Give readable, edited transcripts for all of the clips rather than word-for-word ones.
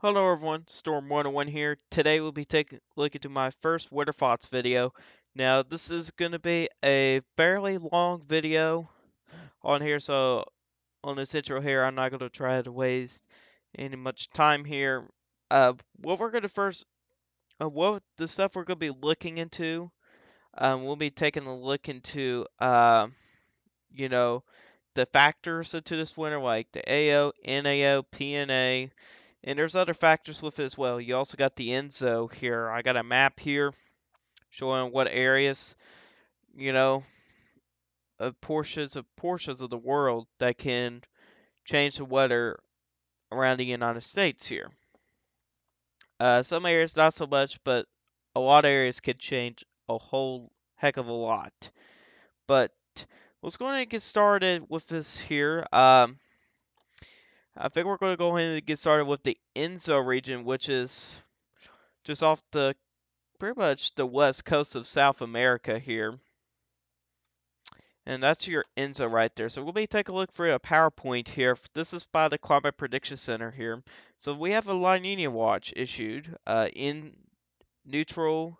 Hello everyone, Storm 101 here. Today we'll be taking a look into my first Winter Thoughts video. Now this is going to be a fairly long video on here, so on this intro here I'm not going to try to waste any much time here. What we're going to first, what the stuff we're going to be looking into, we'll be taking a look into, you know, the factors into this winter like the AO, NAO, PNA. And there's other factors with it as well. You also got the ENSO here. I got a map here showing what areas, you know, of portions of the world that can change the weather around the United States here. Some areas not so much, but a lot of areas could change a whole heck of a lot. But let's go ahead and get started with this here. I think we're going to go ahead and get started with the ENSO region, which is just off the pretty much the west coast of South America here. And that's your ENSO right there. So we'll be taking a look for a PowerPoint here. This is by the Climate Prediction Center here. So we have a La Nina watch issued in neutral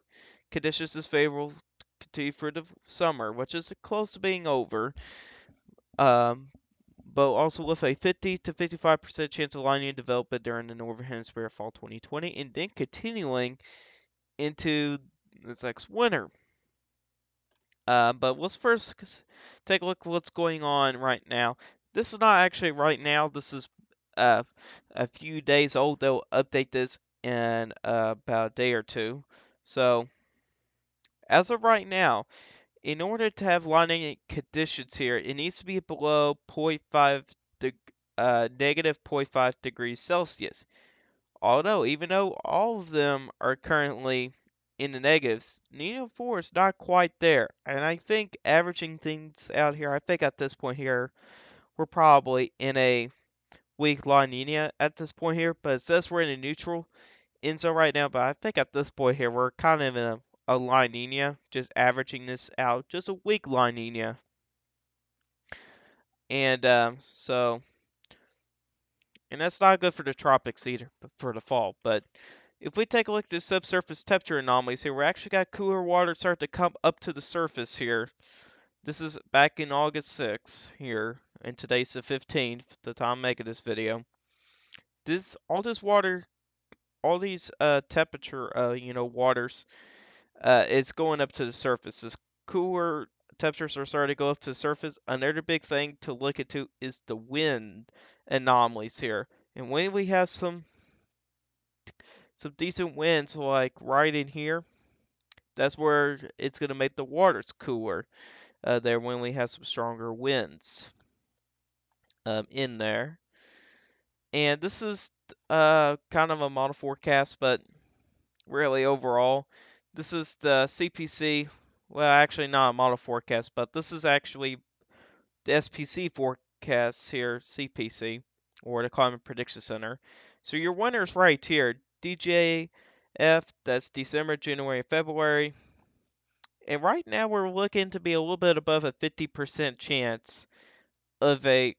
conditions is favorable continue for the summer, which is close to being over. Um, but also with a 50 to 55% chance of La Nina development during the Northern Hemisphere fall 2020, and then continuing into this next winter. But let's first take a look at what's going on right now. This is not actually right now. This is uh, a few days old. They'll update this in about a day or two. So as of right now, in order to have La Nina conditions here, it needs to be below zero point 0.5 negative zero point 0.5 degrees Celsius. Although, even though all of them are currently in the negatives, Nino 4 is not quite there. And I think averaging things out here, I think at this point here, we're probably in a weak La Nina at this point here. But it says we're in a neutral ENSO right now. But I think at this point here, we're kind of in a La Nina, just averaging this out, just a weak La Nina. And and that's not good for the tropics either, for the fall. But if we take a look at the subsurface temperature anomalies here, we actually got cooler water start to come up to the surface here. This is back in August 6th here, and today's the 15th, the time I'm making this video. All this water, all these temperature, waters, it's going up to the surface. This cooler temperatures are starting to go up to the surface. Another big thing to look into is the wind anomalies here. And when we have some decent winds, like right in here, that's where it's going to make the waters cooler there when we have some stronger winds in there. And this is kind of a model forecast, but really overall, this is the CPC. Well, actually, not a model forecast, but this is actually the SPC forecast here, CPC, or the Climate Prediction Center. So your winner's right here, DJF, that's December, January, February. And right now we're looking to be a little bit above a 50% chance of a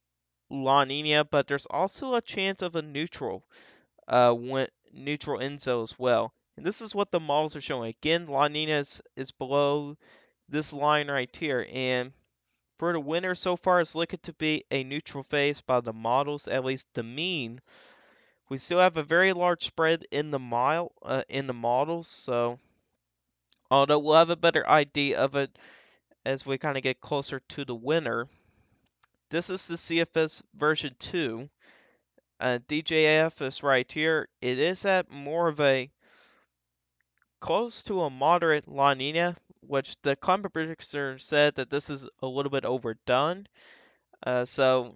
La Nina, but there's also a chance of a neutral ENSO as well. And this is what the models are showing. Again, La Nina is below this line right here, and for the winter so far, it's looking to be a neutral phase by the models, at least the mean. We still have a very large spread in the models, so although we'll have a better idea of it as we kind of get closer to the winter. This is the CFS version 2. DJF is right here. It is at more of a close to a moderate La Nina, which the climate predictor said that this is a little bit overdone. So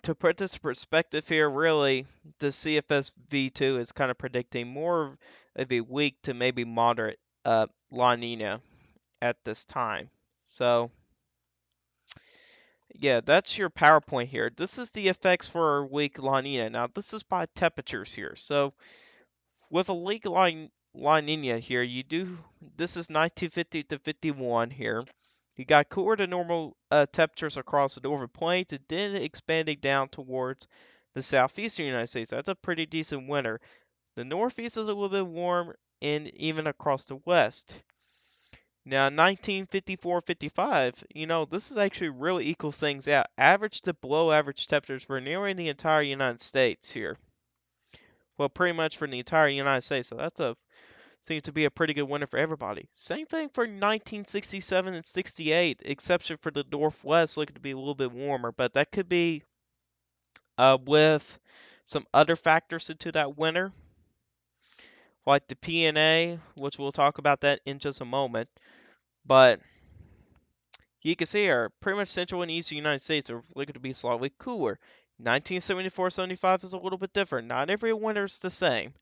to put this in perspective here, really, the CFS V2 is kind of predicting more of a weak to maybe moderate La Nina at this time. So yeah, that's your PowerPoint here. This is the effects for our weak La Nina. Now, this is by temperatures here. So, with a weak La Nina here, this is 1950 to 51 here. You got cooler to normal temperatures across the northern plains, and then expanding down towards the southeastern United States. That's a pretty decent winter. The northeast is a little bit warm, and even across the west. Now, 1954-55, this is actually really equal things out. Average to below average temperatures for nearly the entire United States here. Well, pretty much for the entire United States. So that's seems to be a pretty good winter for everybody. Same thing for 1967 and 68, exception for the Northwest looking to be a little bit warmer, but that could be with some other factors into that winter, like the PNA, which we'll talk about that in just a moment. But you can see here, pretty much central and eastern United States are looking to be slightly cooler. 1974-75 is a little bit different. Not every winter is the same.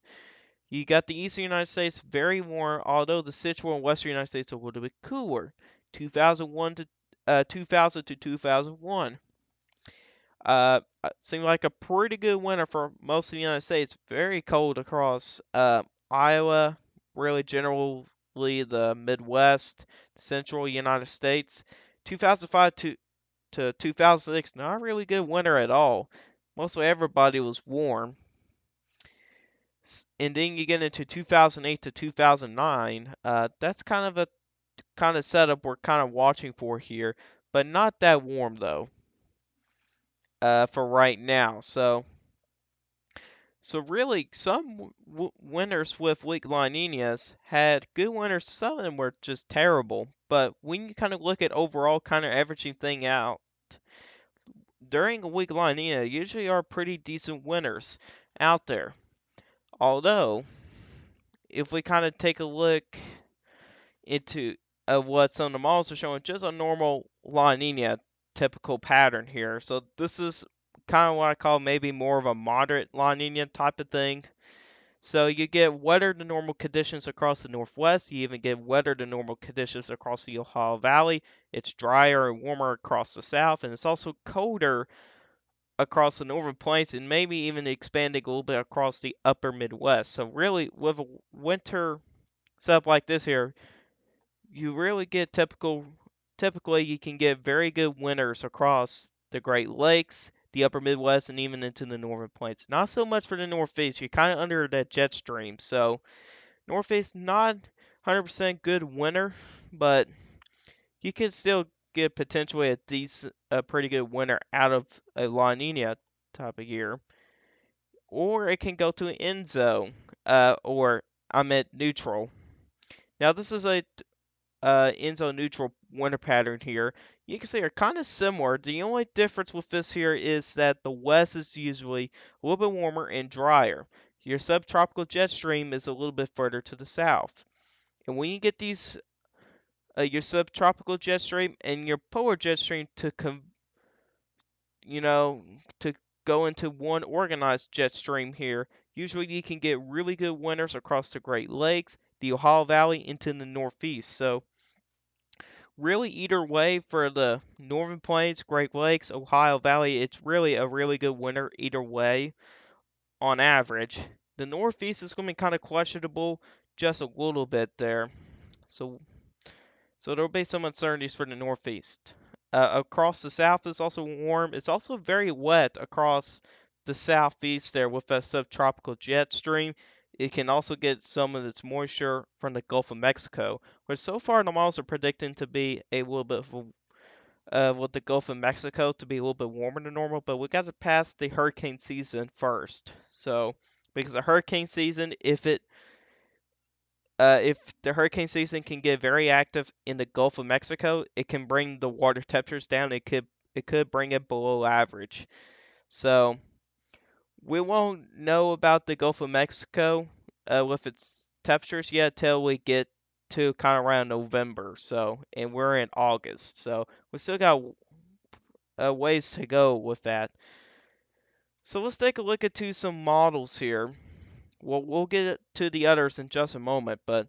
You got the eastern United States very warm, although the central and western United States are a little bit cooler. 2000 to 2001. Seemed like a pretty good winter for most of the United States. Very cold across Iowa, really generally the Midwest, central United States. 2005 to 2006, not a really good winter at all. Mostly everybody was warm. And then you get into 2008 to 2009. That's kind of setup we're kind of watching for here, but not that warm though. For right now, so really, some winters with weak La Niñas had good winters. Some of them were just terrible. But when you kind of look at overall, kind of averaging thing out, during a weak La Nina, usually are pretty decent winters out there. Although, if we kind of take a look into of what some of the models are showing, just a normal La Nina typical pattern here. So this is kind of what I call maybe more of a moderate La Nina type of thing. So you get wetter than normal conditions across the northwest. You even get wetter than normal conditions across the Ohio Valley. It's drier and warmer across the south, and it's also colder across the northern plains, and maybe even expanding a little bit across the upper Midwest. So really, with a winter setup like this here, you really get typically you can get very good winters across the Great Lakes, the upper Midwest, and even into the northern plains. Not so much for the Northeast. You're kind of under that jet stream. So Northeast not 100% good winter, but you can still get potentially a pretty good winter out of a La Nina type of year. Or it can go to an Enso, or I meant neutral. Now this is a Enso neutral winter pattern here. You can see are kind of similar. The only difference with this here is that the west is usually a little bit warmer and drier. Your subtropical jet stream is a little bit further to the south. And when you get these, your subtropical jet stream and your polar jet stream you know, to go into one organized jet stream here, usually you can get really good winters across the Great Lakes, the Ohio Valley, into the Northeast. So really either way for the Northern Plains, Great Lakes, Ohio Valley, it's really a really good winter either way on average. The Northeast is going to be kind of questionable just a little bit there. So there'll be some uncertainties for the Northeast. Across the South is also warm. It's also very wet across the Southeast there with a subtropical jet stream. It can also get some of its moisture from the Gulf of Mexico, which so far the models are predicting to be a little bit with the Gulf of Mexico to be a little bit warmer than normal, but we got to pass the hurricane season first. So, because the hurricane season, if the hurricane season can get very active in the Gulf of Mexico, it can bring the water temperatures down. It could bring it below average. So we won't know about the Gulf of Mexico with its temperatures yet till we get to kind of around November. So and we're in August, so we still got ways to go with that. So let's take a look at some models here. We'll get to the others in just a moment, but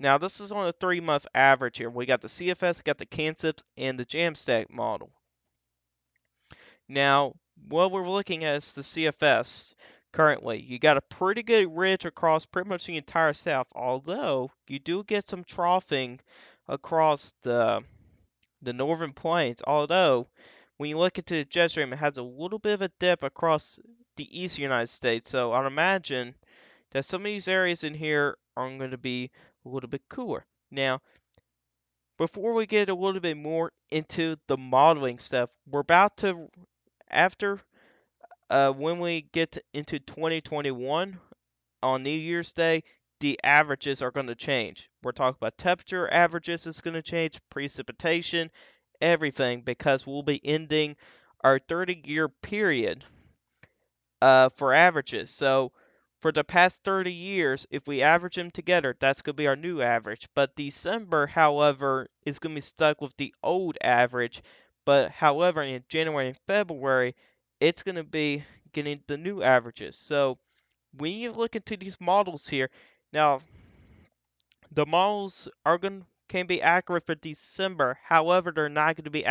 now this is on a 3-month average here. We got the CFS, got the CANSIPS, and the Jamstack model. Now, what we're looking at is the CFS currently. You got a pretty good ridge across pretty much the entire south, although you do get some troughing across the northern plains. Although, when you look into the jet stream, it has a little bit of a dip across the eastern United States. So I'd imagine that some of these areas in here are going to be a little bit cooler. Now, before we get a little bit more into the modeling stuff, we're about to, after when we get into 2021 on New Year's Day, the averages are going to change. We're talking about temperature averages is going to change, precipitation, everything, because we'll be ending our 30-year period for averages. So for the past 30 years, if we average them together, that's going to be our new average. But December, however, is going to be stuck with the old average. But however, in January and February, it's going to be getting the new averages. So when you look into these models here, now the models are going can be accurate for December. However, they're not going to be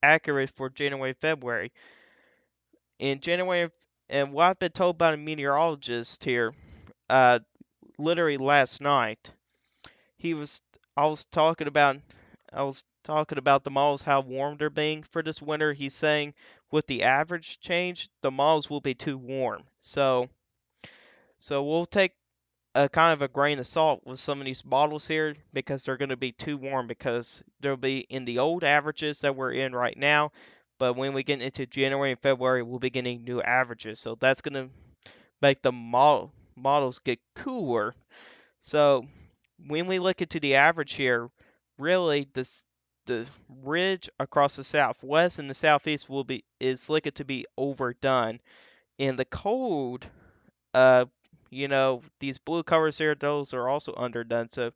accurate for January and February. In January, and what I've been told by a meteorologist here, uh, literally last night, he was I was talking about the malls, how warm they're being for this winter. He's saying with the average change, the malls will be too warm. So we'll take a kind of a grain of salt with some of these models here because they're going to be too warm because they'll be in the old averages that we're in right now. But when we get into January and February, we'll be getting new averages. So that's going to make the models get cooler. So when we look into the average here, really the ridge across the southwest and the southeast is looking to be overdone. And the cold, uh, these blue covers here, those are also underdone. So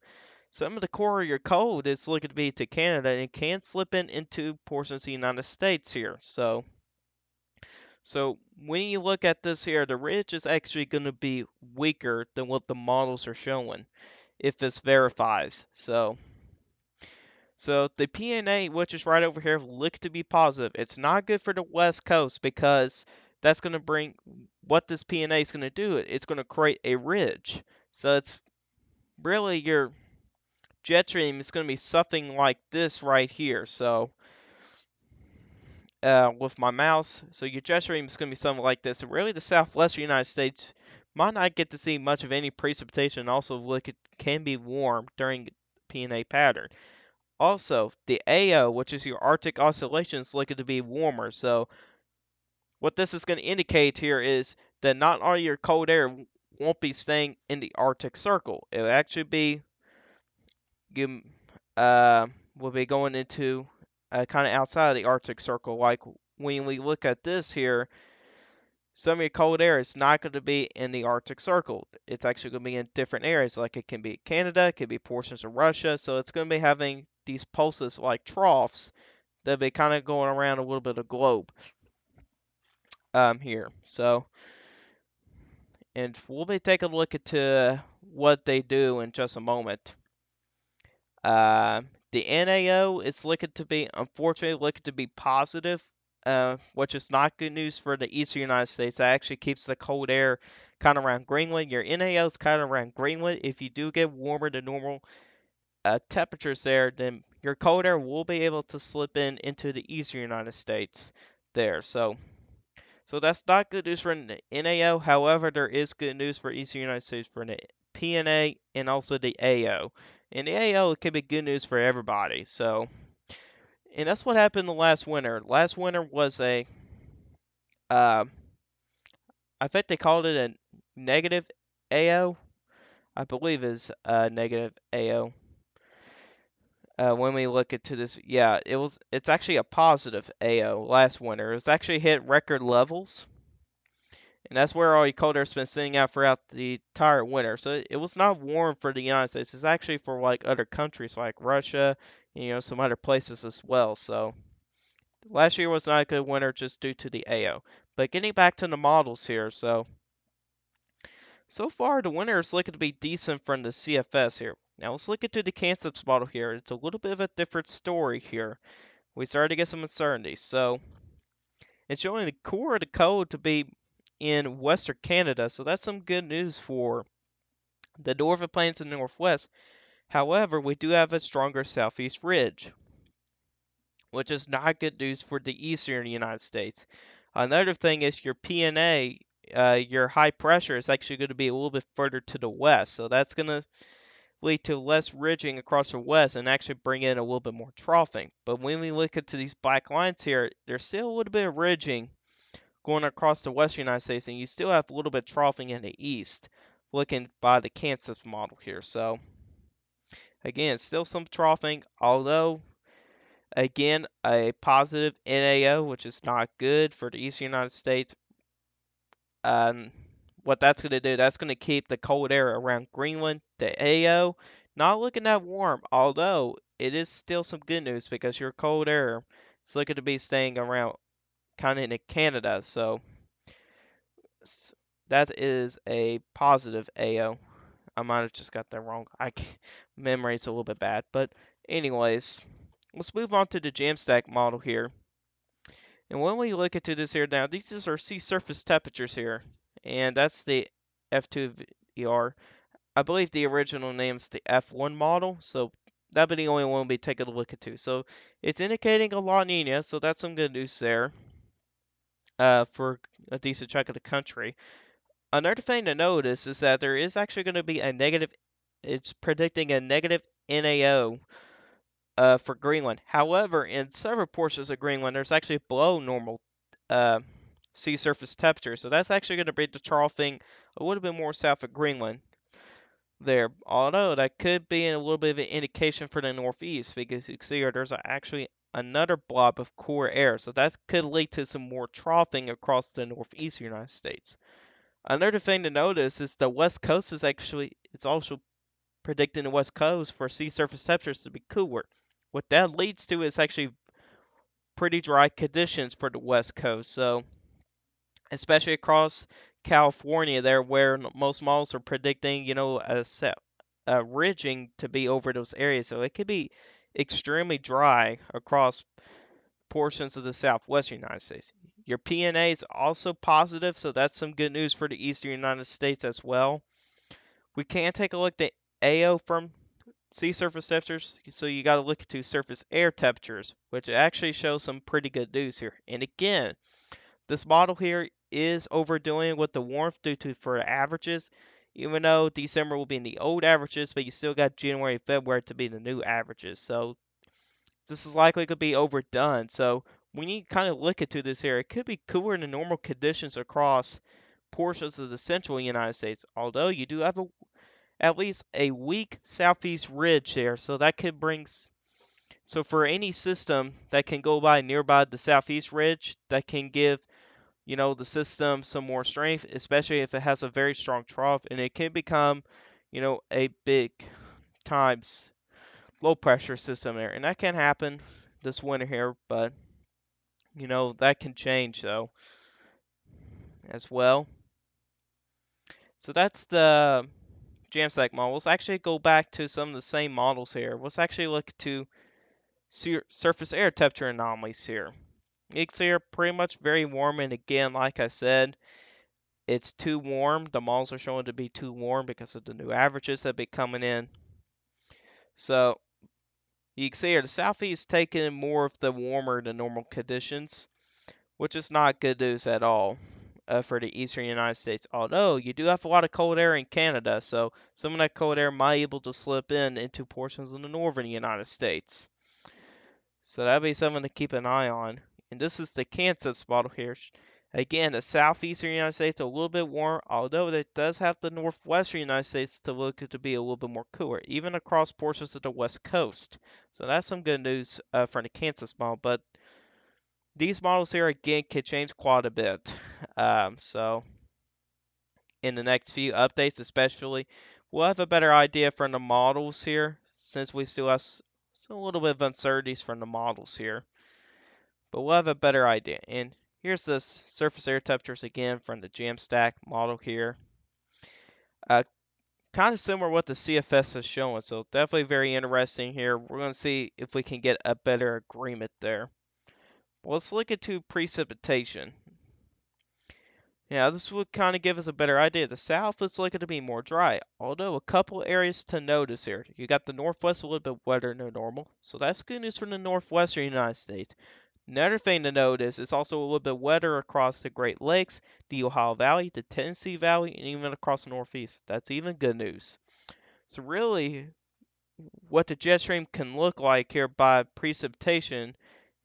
some of the core of your cold is looking to be to Canada and can slip into portions of the United States here. So when you look at this here, the ridge is actually going to be weaker than what the models are showing if this verifies. So the PNA, which is right over here, look to be positive. It's not good for the West Coast because that's going to bring what this PNA is going to do. It's going to create a ridge. So it's really your jet stream is going to be something like this right here. So with my mouse, so your jet stream is going to be something like this. And really, the southwestern United States might not get to see much of any precipitation. Also, look, it can be warm during PNA pattern. Also, the AO, which is your Arctic oscillations, is looking to be warmer. So what this is going to indicate here is that not all your cold air won't be staying in the Arctic Circle. It'll actually be will be going into kind of outside of the Arctic Circle. Like when we look at this here, some of your cold air is not going to be in the Arctic Circle. It's actually going to be in different areas. Like it can be Canada, it can be portions of Russia. So it's going to be having these pulses like troughs that'll be kind of going around a little bit of globe here. So, and we'll be taking a look at what they do in just a moment. Uh, the NAO is looking to be, unfortunately, looking to be positive, which is not good news for the eastern United States. That actually keeps the cold air kind of around Greenland. Your NAO is kind of around Greenland. If you do get warmer than normal temperatures there, then your cold air will be able to slip into the eastern United States there. So that's not good news for the NAO. However, there is good news for eastern United States for the PNA and also the AO. And the AO can be good news for everybody. So, and that's what happened the last winter. Last winter was uh, I think they called it a negative AO. I believe is negative AO. When we look into this, yeah, it's actually a positive AO last winter. It was actually hit record levels. And that's where all your cold air's been sitting out throughout the entire winter. So it was not warm for the United States. It's actually for like other countries like Russia, and, some other places as well. So last year was not a good winter just due to the AO. But getting back to the models here, so far the winter is looking to be decent from the CFS here. Now let's look into the Canceps model here. It's a little bit of a different story here. We started to get some uncertainty. So it's showing the core of the code to be in Western Canada, so that's some good news for the northern plains and northwest. However, we do have a stronger southeast ridge, which is not good news for the eastern United States. Another thing is your PNA, your high pressure is actually going to be a little bit further to the west, so that's going to lead to less ridging across the west and actually bring in a little bit more troughing. But when we look into these black lines here, there's still a little bit of ridging going across the western United States, and you still have a little bit of troughing in the east, looking by the Kansas model here. So again, still some troughing, although again a positive NAO, which is not good for the eastern United States. Um, what that's going to do, that's going to keep the cold air around Greenland, the AO, not looking that warm, although it is still some good news because your cold air is looking to be staying around kind of in Canada, so that is a positive AO. I might have just got that wrong. Memory's a little bit bad, but anyways, let's move on to the Jamstack model here. And when we look into this here now, these are sea surface temperatures here, and that's the F2VR. I believe the original name's the F1 model, so that'll be the only one we'll be taking a look into. So it's indicating a La Nina, so that's some good news there for a decent chunk of the country. Another thing to notice is that there is actually going to be a negative, it's predicting a negative NAO for Greenland. However, in several portions of Greenland, there's actually below normal uh, sea surface temperature. So that's actually going to bring the troughing a little bit more south of Greenland there. Although that could be a little bit of an indication for the northeast because you can see here there's actually another blob of cooler air. So that could lead to some more troughing across the northeast United States. Another thing to notice is the west coast is actually, it's also predicting the west coast for sea surface temperatures to be cooler. What that leads to is actually pretty dry conditions for the west coast. So especially across California there where most models are predicting, a ridging to be over those areas. So it could be extremely dry across portions of the southwestern United States. Your PNA is also positive, so that's some good news for the eastern United States as well. We can take a look at AO from sea surface temperatures, so you got to look into surface air temperatures, which actually shows some pretty good news here. And again, this model here is overdoing with the warmth due to for averages, even though December will be in the old averages, but you still got January and February to be the new averages. So this is likely to be overdone. So when you kind of look into this here, it could be cooler than normal conditions across portions of the central United States, although you do have at least a weak southeast ridge there, so that could bring. So for any system that can go by nearby the southeast ridge, that can give the system some more strength, especially if it has a very strong trough, and it can become a big times low pressure system there, and that can happen this winter here, but that can change though as well. So that's the Jamstack model. Let's actually go back to some of the same models here. Let's actually look to surface air temperature anomalies here. You can see are pretty much very warm, and again, like I said, it's too warm. The models are showing to be too warm because of the new averages that be coming in. So you can see here the southeast taking more of the warmer than normal conditions, which is not good news at all for the eastern United States. Although you do have a lot of cold air in Canada, so some of that cold air might be able to slip into portions of the northern United States. So that'll be something to keep an eye on. And this is the Kansas model here. Again, the southeastern United States a little bit warm, although it does have the northwestern United States to look to be a little bit more cooler, even across portions of the west coast. So that's some good news for the Kansas model. But these models here again can change quite a bit. So in the next few updates, especially, we'll have a better idea from the models here, since we still have a little bit of uncertainties from the models here. But we'll have a better idea. And here's this surface air temperatures again from the Jamstack model here. Kind of similar to what the CFS is showing, so definitely very interesting here. We're going to see if we can get a better agreement there. Let's look into precipitation. Now, this would kind of give us a better idea. The south is looking to be more dry, although a couple areas to notice here. You got the northwest a little bit wetter than normal, so that's good news from the northwestern United States. Another thing to note is it's also a little bit wetter across the Great Lakes, the Ohio Valley, the Tennessee Valley, and even across the Northeast. That's even good news. So really, what the jet stream can look like here by precipitation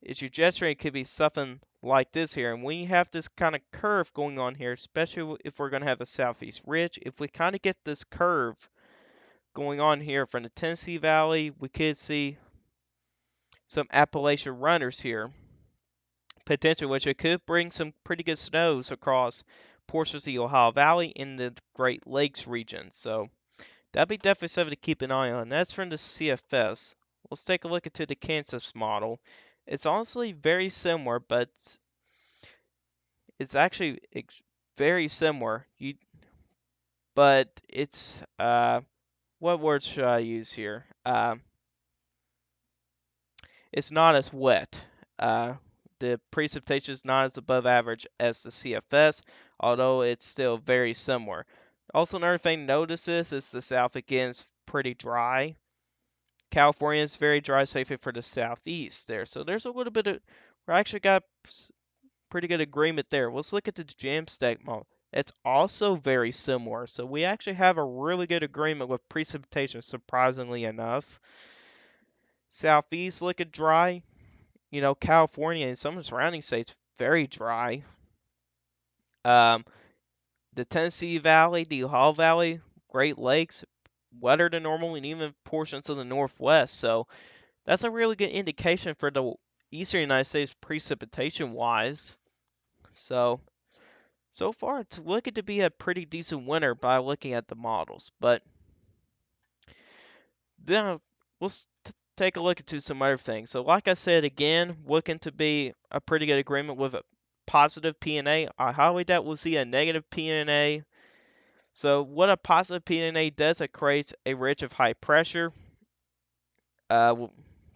is your jet stream could be something like this here. And when you have this kind of curve going on here, especially if we're going to have a southeast ridge, if we kind of get this curve going on here from the Tennessee Valley, we could see some Appalachian runners here, potentially, which it could bring some pretty good snows across portions of the Ohio Valley in the Great Lakes region. So that'd be definitely something to keep an eye on. That's from the CFS. Let's take a look into the Kansas model. It's honestly very similar, but it's actually very similar. But it's what words should I use here? It's not as wet. Uh, the precipitation is not as above average as the CFS, although it's still very similar. Also, another thing to notice is the South again is pretty dry. California is very dry, save for the Southeast there. So there's a little bit of, we actually got pretty good agreement there. Let's look at the Jamstack model. It's also very similar. So we actually have a really good agreement with precipitation, surprisingly enough. Southeast looking dry. You know, California and some of the surrounding states very dry. Um, the Tennessee Valley, the Ohio Valley, Great Lakes, wetter than normal, and even portions of the Northwest. So that's a really good indication for the eastern United States precipitation wise. So far it's looking to be a pretty decent winter by looking at the models. But then let's take a look into some other things. So like I said again, looking to be a pretty good agreement with a positive PNA. I highly doubt we'll see a negative PNA. So what a positive PNA does, it creates a ridge of high pressure, uh,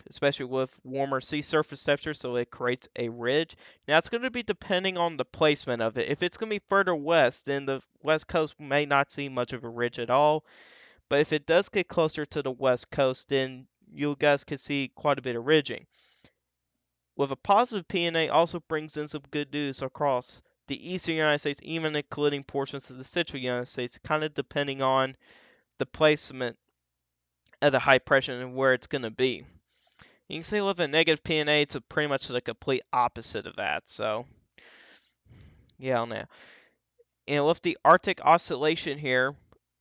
especially with warmer sea surface temperature, so it creates a ridge. Now it's going to be depending on the placement of it. If it's going to be further west, then the west coast may not see much of a ridge at all. But if it does get closer to the west coast, then you guys can see quite a bit of ridging. With a positive PNA also brings in some good news across the eastern United States, even including portions of the central United States, kind of depending on the placement of the high pressure and where it's going to be. You can see with a negative PNA, it's pretty much the complete opposite of that. So, yeah, on that. And with the Arctic oscillation here,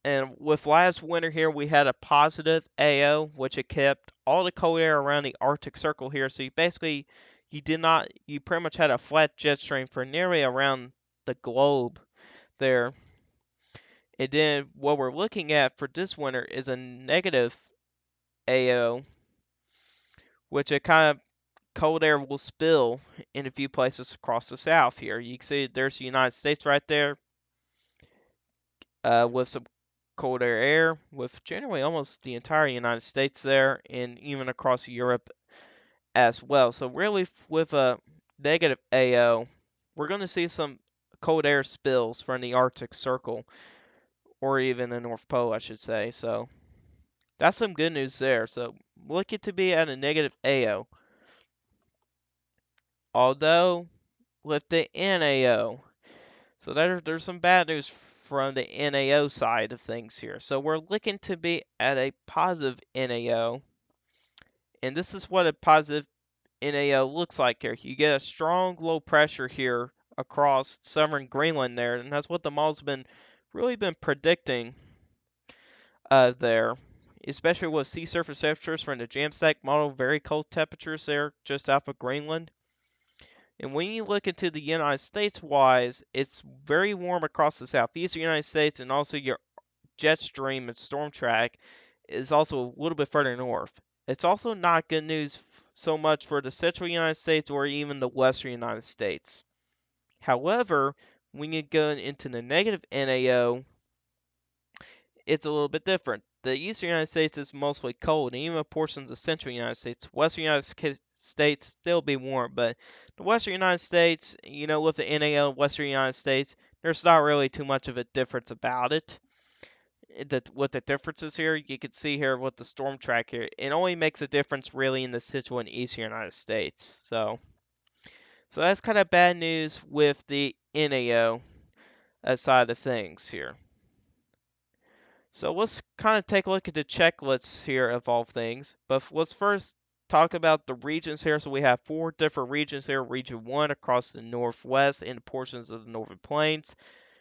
and with last winter here, we had a positive AO, which it kept all the cold air around the Arctic Circle here. So you pretty much had a flat jet stream for nearly around the globe there. And then what we're looking at for this winter is a negative AO, which it kind of cold air will spill in a few places across the south here. You can see there's the United States right there with some cold air with generally almost the entire United States there and even across Europe as well. So really with a negative AO, we're going to see some cold air spills from the Arctic Circle or even the North Pole, I should say. So that's some good news there. So look it to be at a negative AO. Although with the NAO, so there's some bad news from the NAO side of things here. So we're looking to be at a positive NAO, and this is what a positive NAO looks like here. You get a strong low pressure here across southern Greenland there, and that's what the model's really been predicting there, especially with sea surface temperatures from the Jamstack model, very cold temperatures there just off of Greenland. And when you look into the United States wise, it's very warm across the southeastern United States, and also your jet stream and storm track is also a little bit further north. It's also not good news so much for the central United States or even the western United States. However, when you go into the negative NAO, it's a little bit different. The eastern United States is mostly cold, and even portions of the central United States. Western United States still be warm, but the western United States, you know, with the NAO western United States, there's not really too much of a difference about it. What the differences here, you can see here with the storm track here, it only makes a difference really in the central and eastern United States. So So that's kind of bad news with the NAO side of things here. So let's kind of take a look at the checklists here of all things. But let's first talk about the regions here. So we have 4 different regions here. Region 1 across the Northwest and portions of the Northern Plains.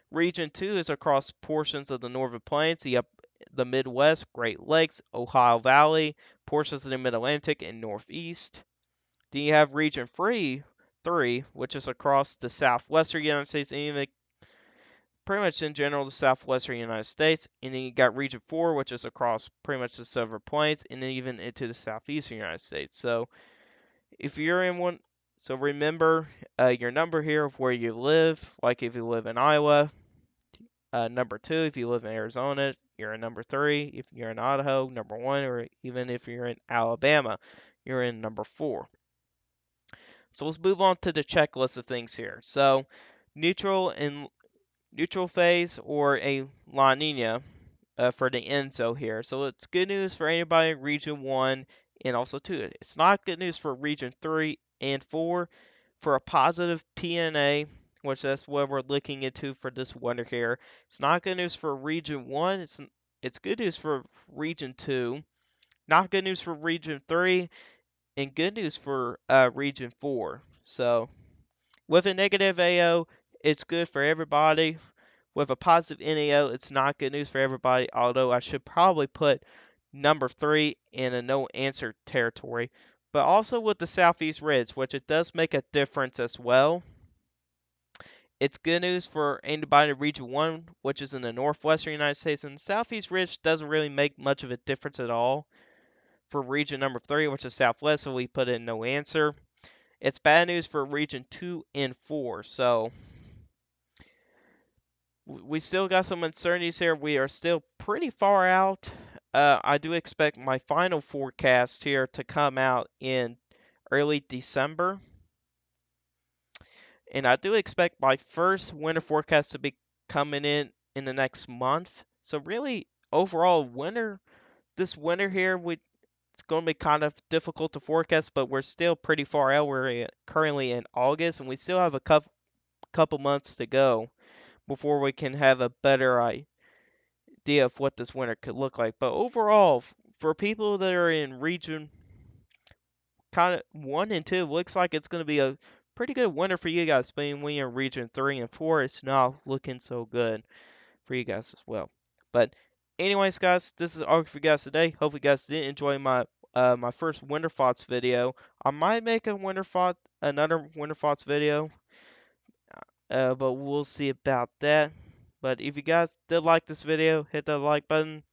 Region 2 is across portions of the Northern Plains, the Midwest, Great Lakes, Ohio Valley, portions of the Mid-Atlantic, and Northeast. Then you have Region 3, which is across the Southwestern United States and even pretty much in general the Southwestern United States. And then you got Region 4, which is across pretty much the Southern Plains and then even into the Southeastern United States. So if you're in one, so remember your number here of where you live. Like if you live in Iowa, number 2. If you live in Arizona, you're in number 3. If you're in Idaho, number 1. Or even if you're in Alabama, you're in number 4. So let's move on to the checklist of things here. So neutral phase or a La Nina for the ENSO here. So it's good news for anybody in Region 1 and also 2. It's not good news for Region 3 and 4 for a positive PNA, which that's what we're looking into for this winter here. It's not good news for Region 1. It's good news for Region 2. Not good news for Region 3 and good news for Region 4. So with a negative AO, it's good for everybody. With a positive NAO, it's not good news for everybody, although I should probably put number 3 in a no answer territory. But also with the Southeast Ridge, which it does make a difference as well. It's good news for anybody in Region 1, which is in the northwestern United States, and the Southeast Ridge doesn't really make much of a difference at all. For Region number 3, which is Southwest, so we put in no answer. It's bad news for Region 2 and 4, so we still got some uncertainties here. We are still pretty far out. I do expect my final forecast here to come out in early December. And I do expect my first winter forecast to be coming in the next month. So really, overall, this winter here, it's going to be kind of difficult to forecast, but we're still pretty far out. We're currently in August, and we still have a couple months to go before we can have a better idea of what this winter could look like. But overall, for people that are in region kind of 1 and 2, it looks like it's going to be a pretty good winter for you guys. But when you're in region 3 and 4, it's not looking so good for you guys as well. But anyways, guys, this is all for you guys today. Hope you guys did enjoy my first winter thoughts video. I might make another winter thoughts video, but we'll see about that. But if you guys did like this video, hit that like button.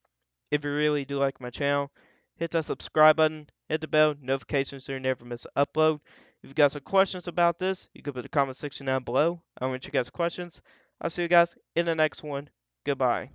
If you really do like my channel, hit that subscribe button, hit the bell, notifications so you never miss an upload. If you guys have questions about this, you can put the comment section down below. I want you guys questions. I'll see you guys in the next one. Goodbye.